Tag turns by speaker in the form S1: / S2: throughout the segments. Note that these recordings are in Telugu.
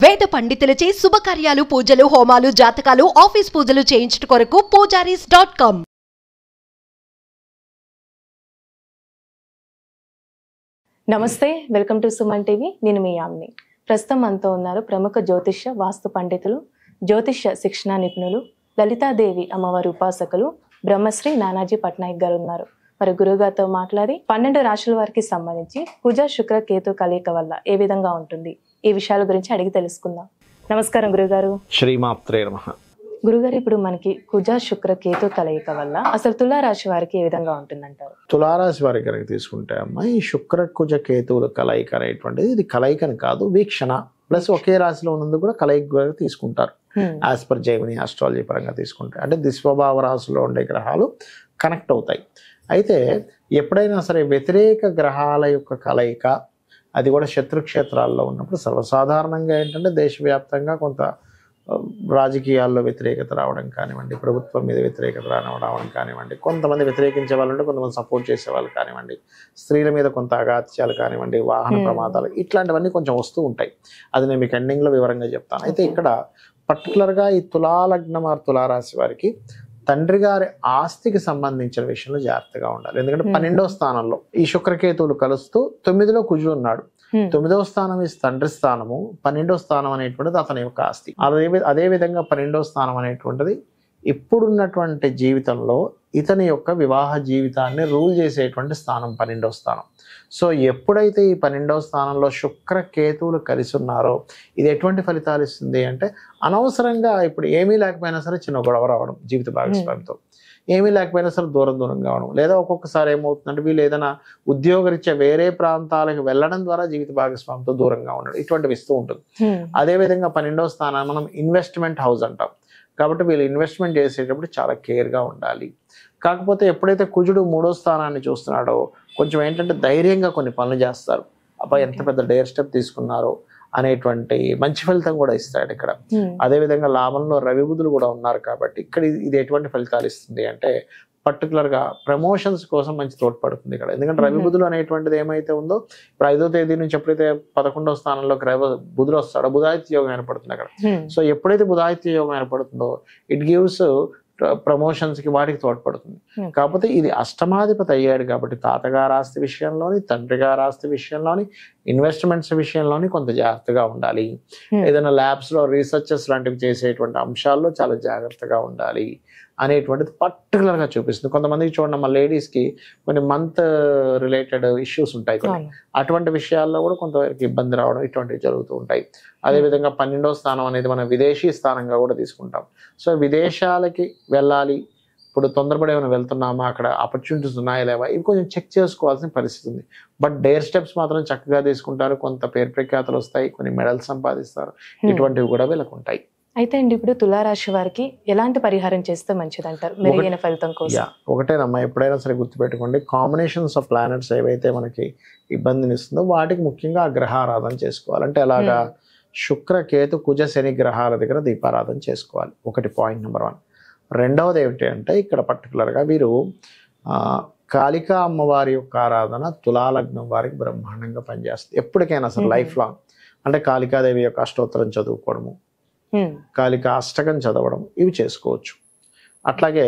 S1: వేద పండితులచే శుభకార్యాలు, పూజలు, హోమాలు, జాతకాలు, ఆఫీస్ పూజలు చేయించుట కొరకు పూజారీస్.com.
S2: నమస్తే, వెల్కమ్ టు సుమన్ టీవీ. నేను మీ యామిని. ప్రస్తుతం మనతో ఉన్నారు ప్రముఖ జ్యోతిష్య వాస్తు పండితులు, జ్యోతిష్య శిక్షణ నిపుణులు, లలితాదేవి అమ్మవారి ఉపాసకులు బ్రహ్మశ్రీ నానాజీ పట్నాయక్ గారు ఉన్నారు. మరి గురుగారితో మాట్లాడి 12 రాశుల వారికి సంబంధించి కుజ శుక్ర కేతు కలయిక వల్ల ఏ విధంగా ఉంటుంది, ఈ విషయాల గురించి అడిగి తెలుసుకుందాం. నమస్కారం గురుగారు.
S3: శ్రీమాత్రే నమః.
S2: గురుగారు, ఇప్పుడు మనకి కుజ శుక్ర కేతు కలయిక వల్ల అసలు తులారాశి వారికి ఏ విధంగా ఉంటుందంటారు?
S3: తులారాశి వారికి కనుక తీసుకుంటే అమ్మ, ఈ శుక్ర కుజ కేతువుల కలయిక అనేటువంటిది ఇది కలయికని కాదు, వీక్షణ ప్లస్ ఒకే రాశిలో ఉన్నందుకు కూడా కలయిక తీసుకుంటారు. యాజ్ పర్ జైమిని ఆస్ట్రాలజీ పరంగా తీసుకుంటే అంటే దిస్వభావ రాశిలో ఉండే గ్రహాలు కనెక్ట్ అవుతాయి. అయితే ఎప్పుడైనా సరే వ్యతిరేక గ్రహాల యొక్క కలయిక, అది కూడా శత్రుక్షేత్రాల్లో ఉన్నప్పుడు సర్వసాధారణంగా ఏంటంటే దేశవ్యాప్తంగా కొంత రాజకీయాల్లో వ్యతిరేకత రావడం కానివ్వండి, ప్రభుత్వం మీద వ్యతిరేకత రావడం కానివ్వండి, కొంతమంది వ్యతిరేకించే వాళ్ళు ఉంటే కొంతమంది సపోర్ట్ చేసే వాళ్ళు కానివ్వండి, స్త్రీల మీద కొంత అగాత్యాలు కానివ్వండి, వాహన ప్రమాదాలు ఇట్లాంటివన్నీ కొంచెం వస్తూ ఉంటాయి. అది నేను మీకు ఎండింగ్లో వివరంగా చెప్తాను. అయితే ఇక్కడ పర్టికులర్గా ఈ తులాలగ్నం ఆర్ తులారాశి వారికి తండ్రి గారి ఆస్తికి సంబంధించిన విషయంలో జాగ్రత్తగా ఉండాలి. ఎందుకంటే 12వ స్థానంలో ఈ శుక్రకేతువులు కలుస్తూ 9లో కుజుడు ఉన్నాడు. 9వ స్థానం ఈ తండ్రి స్థానము, 12వ స్థానం అనేటువంటిది అతని యొక్క ఆస్తి. అదే విధంగా 12వ స్థానం అనేటువంటిది ఇప్పుడున్నటువంటి జీవితంలో ఇతని యొక్క వివాహ జీవితాన్ని రూల్ చేసేటువంటి స్థానం 12వ స్థానం. సో ఎప్పుడైతే ఈ 12వ స్థానంలో శుక్ర కేతువులు కలిసి ఉన్నారో ఇది ఎటువంటి ఫలితాలు ఇస్తుంది అంటే, అనవసరంగా ఇప్పుడు ఏమీ లేకపోయినా సరే చిన్న గొడవ రావడం జీవిత భాగస్వామితో, ఏమీ లేకపోయినా సరే దూరంగా అవడం, లేదా ఒక్కొక్కసారి ఏమవుతుందంటే వీళ్ళు ఏదైనా ఉద్యోగరీత్యా వేరే ప్రాంతాలకు వెళ్ళడం ద్వారా జీవిత భాగస్వామితో దూరంగా ఉండడం, ఇటువంటివి ఇస్తూ ఉంటుంది. అదేవిధంగా 12వ స్థానాన్ని మనం ఇన్వెస్ట్మెంట్ హౌస్ అంటాం. కాబట్టి వీళ్ళు ఇన్వెస్ట్మెంట్ చేసేటప్పుడు చాలా కేర్గా ఉండాలి. కాకపోతే ఎప్పుడైతే కుజుడు 3వ స్థానాన్ని చూస్తున్నాడో కొంచెం ఏంటంటే ధైర్యంగా కొన్ని పనులు చేస్తారు. అబ్బాయి ఎంత పెద్ద డేర్ స్టెప్ తీసుకున్నారో అనేటువంటి మంచి ఫలితం కూడా ఇస్తాడు ఇక్కడ. అదేవిధంగా లాభంలో రవి బుధులు కూడా ఉన్నారు. కాబట్టి ఇక్కడ ఇది ఎటువంటి ఫలితాలు ఇస్తుంది అంటే, పర్టికులర్గా ప్రమోషన్స్ కోసం మంచి తోడ్పడుతుంది ఇక్కడ. ఎందుకంటే రవి బుధులు అనేటువంటిది ఏమైతే ఉందో, ఇప్పుడు 5వ తేదీ నుంచి ఎప్పుడైతే 11వ స్థానంలోకి బుధుడు వస్తాడో బుధాదిత్య యోగం ఏర్పడుతుంది అక్కడ. సో ఎప్పుడైతే బుధాదిత్య యోగం ఏర్పడుతుందో ఇట్ గివ్స్ ప్రమోషన్స్కి వాటికి తోడ్పడుతుంది. కాకపోతే ఇది అష్టమాధిపతి అయ్యాడు కాబట్టి తాతగారి ఆస్తి విషయంలోని, తండ్రి గారి ఆస్తి విషయంలోని, ఇన్వెస్ట్మెంట్స్ విషయంలోని కొంత జాగ్రత్తగా ఉండాలి. ఏదైనా ల్యాబ్స్లో రీసెర్చెస్ లాంటివి చేసేటువంటి అంశాల్లో చాలా జాగ్రత్తగా ఉండాలి అనేటువంటిది పర్టికులర్గా చూపిస్తుంది. కొంతమందికి చూడండి, మా లేడీస్కి కొన్ని మంత్ రిలేటెడ్ ఇష్యూస్ ఉంటాయి కొన్ని, అటువంటి విషయాల్లో కూడా కొంతవరకు ఇబ్బంది రావడం ఇటువంటివి జరుగుతూ ఉంటాయి. అదేవిధంగా 12వ స్థానం అనేది మనం విదేశీ స్థానంగా కూడా తీసుకుంటాం. సో విదేశాలకి వెళ్ళాలి, ఇప్పుడు తొందరపడి ఏమైనా వెళ్తున్నామా, అక్కడ ఆపర్చునిటీస్ ఉన్నాయా లేవా, ఇవి కొంచెం చెక్ చేసుకోవాల్సిన పరిస్థితి ఉంది. బట్ డేర్ స్టెప్స్ మాత్రం చక్కగా తీసుకుంటారు, కొంత పేరు ప్రఖ్యాతలు వస్తాయి, కొన్ని మెడల్స్ సంపాదిస్తారు, ఇటువంటివి కూడా వీళ్ళకు ఉంటాయి.
S2: అయితే అండి, ఇప్పుడు తులారాశి వారికి ఎలాంటి పరిహారం చేస్తే మంచిది అంటారు మెరుగైన ఫలితం కోసం?
S3: ఒకటేనమ్మా, ఎప్పుడైనా సరే గుర్తుపెట్టుకోండి, కాంబినేషన్స్ ఆఫ్ ప్లానెట్స్ ఏవైతే మనకి ఇబ్బందిని ఇస్తుందో వాటికి ముఖ్యంగా ఆ గ్రహారాధన చేసుకోవాలి. అంటే ఎలాగా, శుక్ర కేతు కుజ శని గ్రహాల దగ్గర దీపారాధన చేసుకోవాలి. ఒకటి పాయింట్ నెంబర్ 1. రెండవది ఏమిటి అంటే, ఇక్కడ పర్టికులర్గా వీరు కాళికా అమ్మవారి యొక్క ఆరాధన తులాలగ్నం వారికి బ్రహ్మాండంగా పనిచేస్తుంది ఎప్పటికైనా సరే లైఫ్ లాంగ్. అంటే కాళికాదేవి యొక్క అష్టోత్తరం చదువుకోవడము, కాళికా అష్టకం చదవడం, ఇవి చేసుకోవచ్చు. అట్లాగే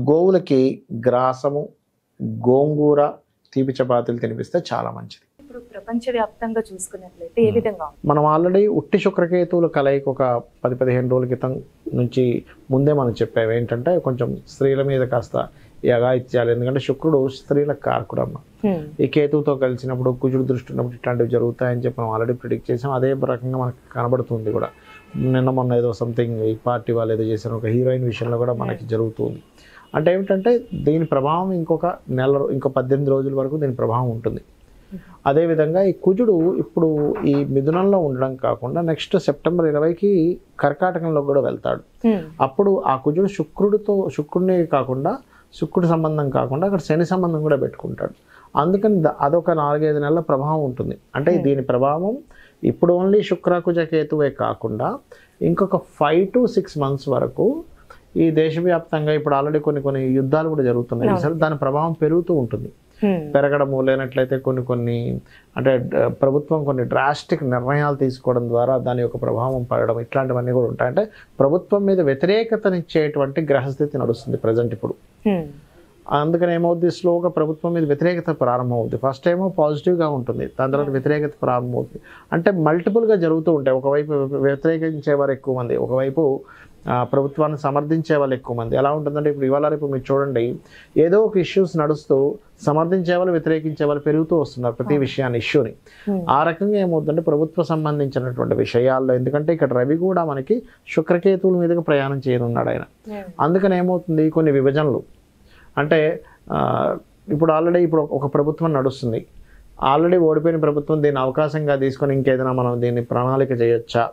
S3: గోవులకి గ్రాసము, గోంగూర, తీపి చపాతీలు తినిపిస్తే చాలా మంచిది.
S2: ఇప్పుడు ప్రపంచవ్యాప్తంగా చూసుకున్నట్లయితే ఏ విధంగా
S3: మనం ఆల్రెడీ ఉట్టి శుక్రకేతువుల కలయిక ఒక 10-15 రోజుల క్రితం నుంచి ముందే మనం చెప్పాము. ఏంటంటే కొంచెం స్త్రీల మీద కాస్త ఈ అఘాయిత్యాలు, ఎందుకంటే శుక్రుడు స్త్రీల కారకుడు అమ్మ. ఈ కేతువుతో కలిసినప్పుడు కుజుడు దృష్టి ఉన్నప్పుడు ఇట్లాంటివి జరుగుతాయని చెప్పి మనం ఆల్రెడీ ప్రిడిక్ట్ చేసాం. అదే రకంగా మనకు కనబడుతుంది కూడా. నిన్న మొన్న ఏదో సంథింగ్ ఈ పార్టీ వాళ్ళు ఏదో చేశారు, ఒక హీరోయిన్ విషయంలో కూడా మనకి జరుగుతుంది. అంటే ఏమిటంటే దీని ప్రభావం ఇంకో 18 రోజుల వరకు దీని ప్రభావం ఉంటుంది. అదేవిధంగా ఈ కుజుడు ఇప్పుడు ఈ మిథునంలో ఉండడం కాకుండా నెక్స్ట్ సెప్టెంబర్ 20కి కర్కాటకంలో కూడా వెళ్తాడు. అప్పుడు ఆ కుజుడు శుక్రుడిని కాకుండా, శుక్రుడి సంబంధం కాకుండా అక్కడ శని సంబంధం కూడా పెట్టుకుంటాడు. అందుకని అదొక 4-5 నెలల ప్రభావం ఉంటుంది. అంటే దీని ప్రభావం ఇప్పుడు ఓన్లీ శుక్రకుజ కేతువే కాకుండా ఇంకొక 5 to 6 months వరకు ఈ దేశవ్యాప్తంగా ఇప్పుడు ఆల్రెడీ కొన్ని యుద్ధాలు కూడా జరుగుతున్నాయి. దాని ప్రభావం పెరుగుతూ ఉంటుంది. పెరగడము, లేనట్లయితే కొన్ని అంటే ప్రభుత్వం కొన్ని డ్రాస్టిక్ నిర్ణయాలు తీసుకోవడం ద్వారా దాని యొక్క ప్రభావం పడడం, ఇట్లాంటివన్నీ కూడా ఉంటాయి. అంటే ప్రభుత్వం మీద వ్యతిరేకతనిచ్చేటువంటి గ్రహస్థితి నడుస్తుంది ప్రజెంట్ ఇప్పుడు. అందుకని ఏమవుద్ది, స్లోగా ప్రభుత్వం మీద వ్యతిరేకత ప్రారంభమవుద్ది. ఫస్ట్ ఏమో పాజిటివ్గా ఉంటుంది, దాని తర్వాత వ్యతిరేకత ప్రారంభమవుతుంది. అంటే మల్టిపుల్గా జరుగుతూ ఉంటాయి. ఒకవైపు వ్యతిరేకించేవారు ఎక్కువ మంది, ఒకవైపు ప్రభుత్వాన్ని సమర్థించే వాళ్ళు ఎక్కువ మంది. ఎలా ఉంటుందంటే ఇప్పుడు ఇవాళ రేపు మీరు చూడండి, ఏదో ఒక ఇష్యూస్ నడుస్తూ సమర్థించే వాళ్ళు వ్యతిరేకించే వాళ్ళు పెరుగుతూ వస్తున్నారు ప్రతి విషయాన్ని, ఇష్యూని. ఆ రకంగా ఏమవుతుందంటే ప్రభుత్వ సంబంధించినటువంటి విషయాల్లో, ఎందుకంటే ఇక్కడ రవి కూడా మనకి శుక్రకేతువుల మీదుగా ప్రయాణం చేయనున్నాడు ఆయన. అందుకని ఏమవుతుంది, కొన్ని విభజనలు అంటే ఇప్పుడు ఆల్రెడీ ఇప్పుడు ఒక ప్రభుత్వం నడుస్తుంది, ఆల్రెడీ ఓడిపోయిన ప్రభుత్వం దీన్ని అవకాశంగా తీసుకొని ఇంకేదైనా మనం దీన్ని ప్రణాళిక చేయొచ్చా,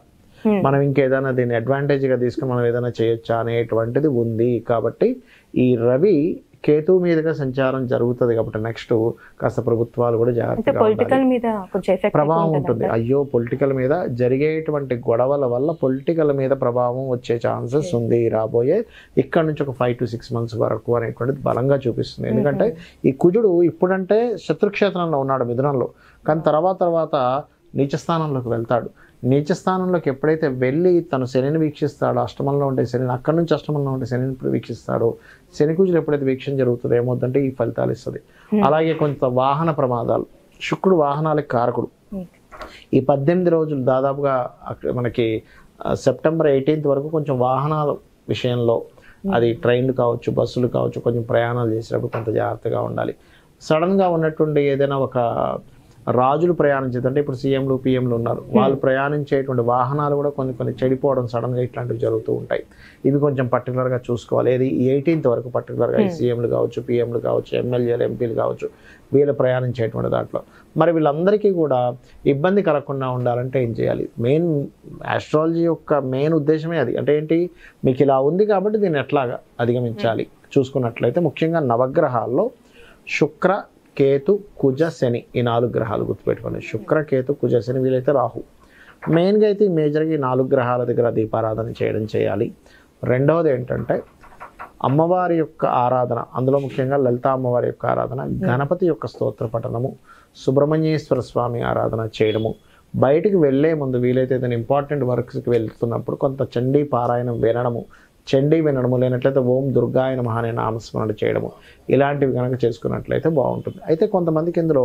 S3: మనం ఇంకేదైనా దీన్ని అడ్వాంటేజ్గా తీసుకొని మనం ఏదైనా చేయొచ్చా అనేటువంటిది ఉంది. కాబట్టి ఈ రవి కేతువు మీదుగా సంచారం జరుగుతుంది కాబట్టి నెక్స్ట్ కాస్త ప్రభుత్వాలు కూడా జాగ్రత్తగా ప్రభావం ఉంటుంది. అయ్యో పొలిటికల్ మీద జరిగేటువంటి గొడవల వల్ల పొలిటికల్ మీద ప్రభావం వచ్చే ఛాన్సెస్ ఉంది రాబోయే ఇక్కడ నుంచి ఒక 5 to 6 months వరకు అనేటువంటిది బలంగా చూపిస్తుంది. ఎందుకంటే ఈ కుజుడు ఇప్పుడంటే శత్రుక్షేత్రంలో ఉన్నాడు మిథునంలో, కానీ తర్వాత నీచస్థానంలోకి వెళ్తాడు. నీచస్థానంలోకి ఎప్పుడైతే వెళ్ళి తను శనిని వీక్షిస్తాడో, అష్టమంలో ఉండే శనిని, అక్కడి నుంచి అష్టమంలో ఉండే శనిని వీక్షిస్తాడో, శని కుజులు ఎప్పుడైతే వీక్షణ జరుగుతుందో ఏమవుతుందంటే ఈ ఫలితాలు ఇస్తుంది. అలాగే కొంత వాహన ప్రమాదాలు, శుక్రుడు వాహనాలకు కారకుడు. ఈ 18 రోజులు దాదాపుగా మనకి సెప్టెంబర్ 18th వరకు కొంచెం వాహనాల విషయంలో, అది ట్రైన్లు కావచ్చు, బస్సులు కావచ్చు, కొంచెం ప్రయాణాలు చేసేటప్పుడు కొంత జాగ్రత్తగా ఉండాలి. సడన్గా ఉన్నటువంటి ఏదైనా ఒక రాజులు ప్రయాణించేదంటే ఇప్పుడు సీఎంలు పిఎంలు ఉన్నారు, వాళ్ళు ప్రయాణించేటువంటి వాహనాలు కూడా కొన్ని చెడిపోవడం సడన్గా ఇట్లాంటివి జరుగుతూ ఉంటాయి. ఇవి కొంచెం పర్టికులర్గా చూసుకోవాలి. ఇది 18th వరకు పర్టికులర్గా ఈ సీఎంలు కావచ్చు, పిఎంలు కావచ్చు, ఎమ్మెల్యేలు ఎంపీలు కావచ్చు, వీళ్ళు ప్రయాణించేటువంటి దాంట్లో మరి వీళ్ళందరికీ కూడా ఇబ్బంది కలగకుండా ఉండాలంటే ఏం చేయాలి? మెయిన్ ఆస్ట్రాలజీ యొక్క మెయిన్ ఉద్దేశమే అది. అంటే ఏంటి, మీకు ఇలా ఉంది కాబట్టి దీన్ని ఎట్లాగా అధిగమించాలి చూసుకున్నట్లయితే ముఖ్యంగా నవగ్రహాల్లో శుక్ర, కేతు, కుజ, శని, ఈ 4 గ్రహాలు గుర్తుపెట్టుకోండి. శుక్ర, కేతు, కుజ, శని, వీలైతే రాహు. మెయిన్గా అయితే ఈ మేజర్గా ఈ 4 గ్రహాల దగ్గర దీపారాధన చేయాలి. రెండవది ఏంటంటే అమ్మవారి యొక్క ఆరాధన, అందులో ముఖ్యంగా లలితా అమ్మవారి యొక్క ఆరాధన, గణపతి యొక్క స్తోత్ర పఠనము, సుబ్రహ్మణ్యేశ్వర స్వామి ఆరాధన చేయడము. బయటికి వెళ్ళే ముందు వీలైతే ఏదైనా ఇంపార్టెంట్ వర్క్స్కి వెళ్తున్నప్పుడు కొంత చండీ పారాయణం వినడము, చండీ వినడము, లేనట్లయితే ఓం దుర్గాయ నమః అనే నామస్మరణ చేయడము, ఇలాంటివి కనుక చేసుకున్నట్లయితే బాగుంటుంది. అయితే కొంతమందికి ఇందులో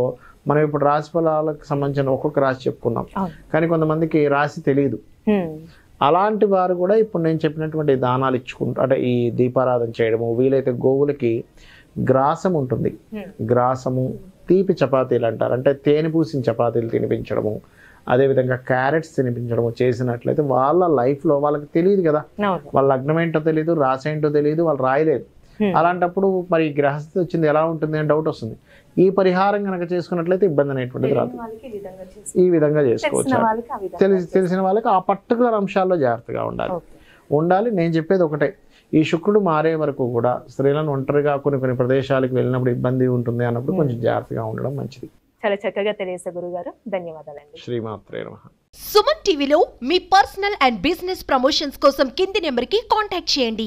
S3: మనం ఇప్పుడు రాశి ఫలాలకు సంబంధించిన ఒక్కొక్క రాశి చెప్పుకున్నాం, కానీ కొంతమందికి రాశి తెలియదు. అలాంటి వారు కూడా ఇప్పుడు నేను చెప్పినటువంటి దానాలు ఇచ్చుకుంటూ, అంటే ఈ దీపారాధన చేయడము, వీలైతే గోవులకి గ్రాసం ఉంటుంది, గ్రాసము, తీపి చపాతీలు అంటారు, అంటే తేనె పూసిన చపాతీలు తినిపించడము, అదేవిధంగా క్యారెట్స్ తినిపించడము చేసినట్లయితే వాళ్ళ లైఫ్లో వాళ్ళకి తెలియదు కదా, వాళ్ళ లగ్నం ఏంటో తెలియదు, రాశి ఏంటో తెలియదు, వాళ్ళు రాయలేదు. అలాంటి మరి గ్రహస్థితి వచ్చింది ఎలా ఉంటుంది అని డౌట్ వస్తుంది. ఈ పరిహారం కనుక చేసుకున్నట్లయితే ఇబ్బంది అనేటువంటిది రాదు. ఈ విధంగా చేసుకోవచ్చు. తెలిసిన వాళ్ళకి ఆ పర్టికులర్ అంశాల్లో జాగ్రత్తగా ఉండాలి. నేను చెప్పేది ఒకటే, ఈ శుక్రుడు మారే వరకు కూడా స్త్రీలను ఒంటరిగా కొన్ని ప్రదేశాలకు వెళ్ళినప్పుడు ఇబ్బంది ఉంటుంది అన్నప్పుడు కొంచెం జాగ్రత్తగా ఉండడం మంచిది.
S2: చాలా చక్కగా తెలియజేసే గురుగారు, ధన్యవాదాలండి.
S3: శ్రీమాత్రే నమః.
S1: సుమన్ టీవీలో మీ పర్సనల్ అండ్ బిజినెస్ ప్రమోషన్స్ కోసం కింది నెంబర్కి కాంటాక్ట్ చేయండి.